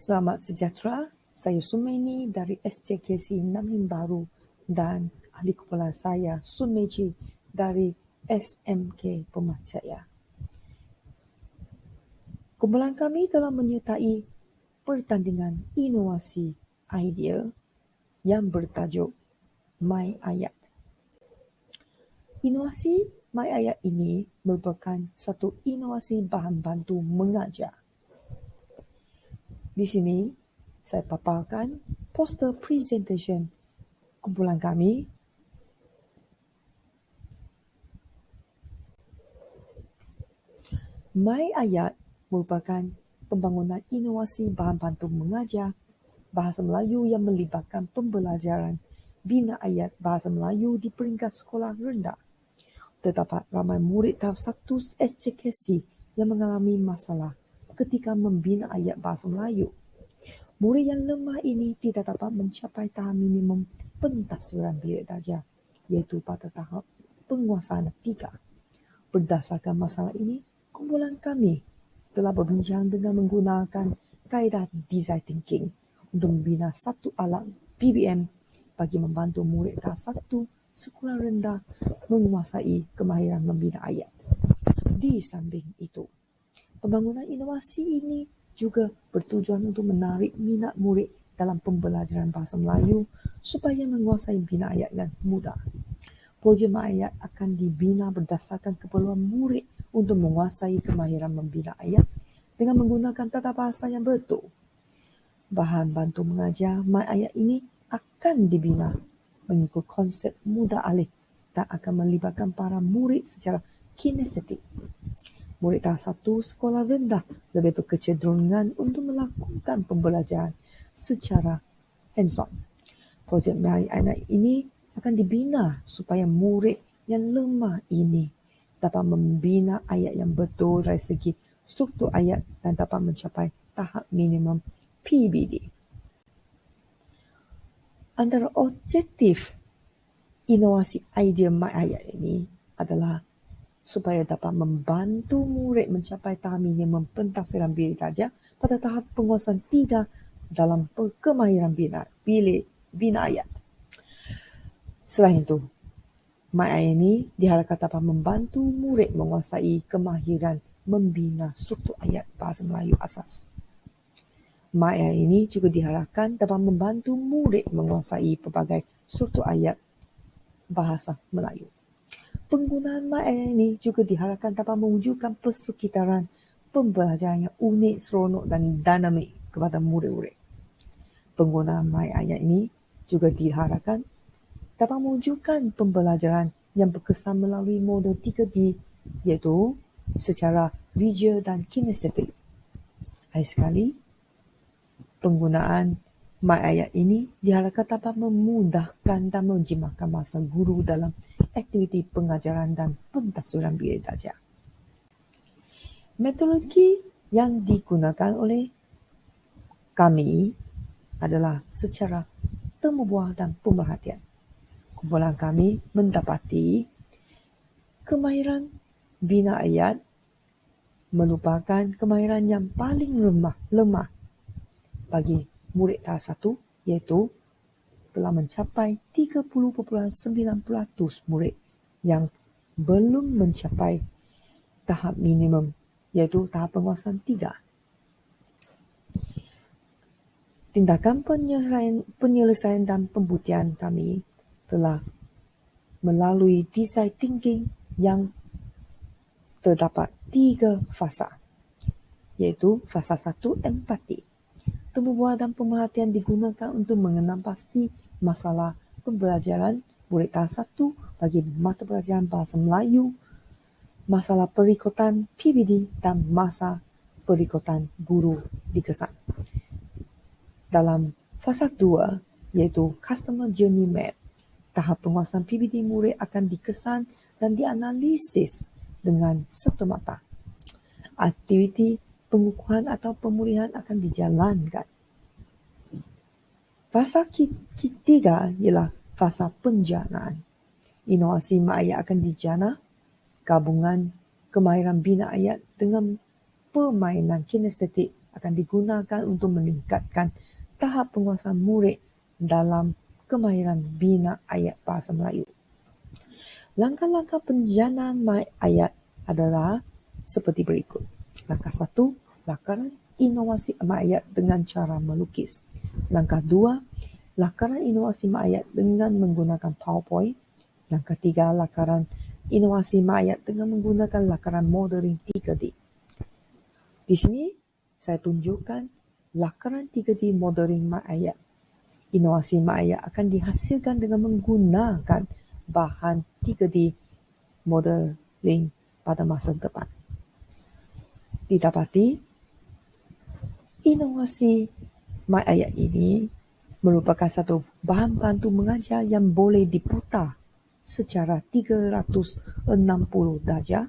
Selamat sejahtera, saya Sumaini dari SJKC Namlim Baru dan ahli kumpulan saya Sumeji dari SMK Pemasjaya. Kumpulan kami telah menyertai pertandingan inovasi idea yang bertajuk My Ayat. Inovasi My Ayat ini merupakan satu inovasi bahan bantu mengajar. Di sini, saya paparkan poster presentation kumpulan kami. My Ayat merupakan pembangunan inovasi bahan bantu mengajar bahasa Melayu yang melibatkan pembelajaran bina ayat bahasa Melayu di peringkat sekolah rendah. Terdapat ramai murid tahap 1 SJKC yang mengalami masalah ketika membina ayat bahasa Melayu. Murid yang lemah ini tidak dapat mencapai tahap minimum pentafsiran bilik darjah, iaitu pada tahap penguasaan 3. Berdasarkan masalah ini, kumpulan kami telah berbincang dengan menggunakan kaedah design thinking untuk membina satu alat PBM bagi membantu murid tahap 1 sekolah rendah menguasai kemahiran membina ayat. Di samping itu, pembangunan inovasi ini juga bertujuan untuk menarik minat murid dalam pembelajaran bahasa Melayu supaya menguasai bina ayat yang mudah. Projek ayat akan dibina berdasarkan keperluan murid untuk menguasai kemahiran membina ayat dengan menggunakan tata bahasa yang betul. Bahan bantu mengajar My Ayat ini akan dibina mengikut konsep mudah alih dan akan melibatkan para murid secara kinestetik. Murid tahap 1 sekolah rendah lebih berkecenderungan untuk melakukan pembelajaran secara hands-on. Projek My Ayat ini akan dibina supaya murid yang lemah ini dapat membina ayat yang betul dari segi struktur ayat dan dapat mencapai tahap minimum PBD. Antara objektif inovasi idea My Ayat ini adalah supaya dapat membantu murid mencapai tahap minimum pentafsiran bilik darjah pada tahap penguasaan 3 dalam kemahiran bina ayat. Selain itu, My Ayat ini diharapkan dapat membantu murid menguasai kemahiran membina struktur ayat bahasa Melayu asas. My Ayat ini juga diharapkan dapat membantu murid menguasai pelbagai struktur ayat bahasa Melayu. Penggunaan My Ayat ini juga diharapkan dapat mewujudkan persekitaran pembelajaran yang unik, seronok dan dinamik kepada murid-murid. Penggunaan My Ayat ini juga diharapkan dapat mewujudkan pembelajaran yang berkesan melalui model 3D, iaitu secara visual dan kinestetik. Akhir sekali, penggunaan My Ayat ini diharapkan dapat memudahkan dan menjimatkan masa guru dalam aktiviti pengajaran dan pentafsiran bilik darjah. Metodologi yang digunakan oleh kami adalah secara temu buah dan pemerhatian. Kumpulan kami mendapati kemahiran bina ayat merupakan kemahiran yang paling lemah bagi murid tahap 1, iaitu telah mencapai 30.9% murid yang belum mencapai tahap minimum, iaitu tahap penguasaan 3. Tindakan penyelesaian dan pembuktian kami telah melalui design thinking yang terdapat 3 fasa, iaitu fasa 1 empati. Temu buah dan pemerhatian digunakan untuk mengenal pasti masalah pembelajaran murid tahap 1 bagi mata pelajaran bahasa Melayu, masalah perikotan PBD dan masa perikotan guru dikesan. Dalam fasa 2, iaitu Customer Journey Map, tahap penguasaan PBD murid akan dikesan dan dianalisis dengan serta-merta. Aktiviti pengukuhan atau pemulihan akan dijalankan. Fasa ketiga ialah fasa penjanaan. Inovasi My Ayat akan dijana gabungan kemahiran bina ayat dengan permainan kinestetik akan digunakan untuk meningkatkan tahap penguasaan murid dalam kemahiran bina ayat bahasa Melayu. Langkah-langkah penjanaan ayat adalah seperti berikut. Langkah 1, lakaran inovasi ayat dengan cara melukis. Langkah 2, lakaran inovasi ayat dengan menggunakan PowerPoint. Langkah 3, lakaran inovasi ayat dengan menggunakan lakaran modeling 3D. Di sini saya tunjukkan lakaran 3D modeling ayat. Inovasi ayat akan dihasilkan dengan menggunakan bahan 3D modeling pada masa depan. Didapati, inovasi ayat ini merupakan satu bahan bantu mengajar yang boleh diputar secara 360 darjah,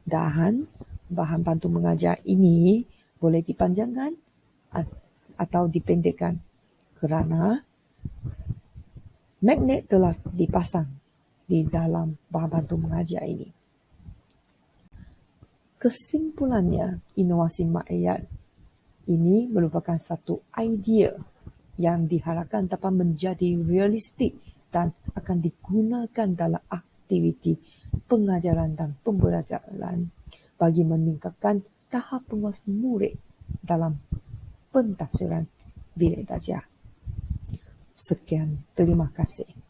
dan bahan bantu mengajar ini boleh dipanjangkan atau dipendekkan kerana magnet telah dipasang di dalam bahan bantu mengajar ini. Kesimpulannya, inovasi ayat ini merupakan satu idea yang diharapkan dapat menjadi realistik dan akan digunakan dalam aktiviti pengajaran dan pembelajaran bagi meningkatkan tahap penguasaan murid dalam pentafsiran bilik darjah. Sekian, terima kasih.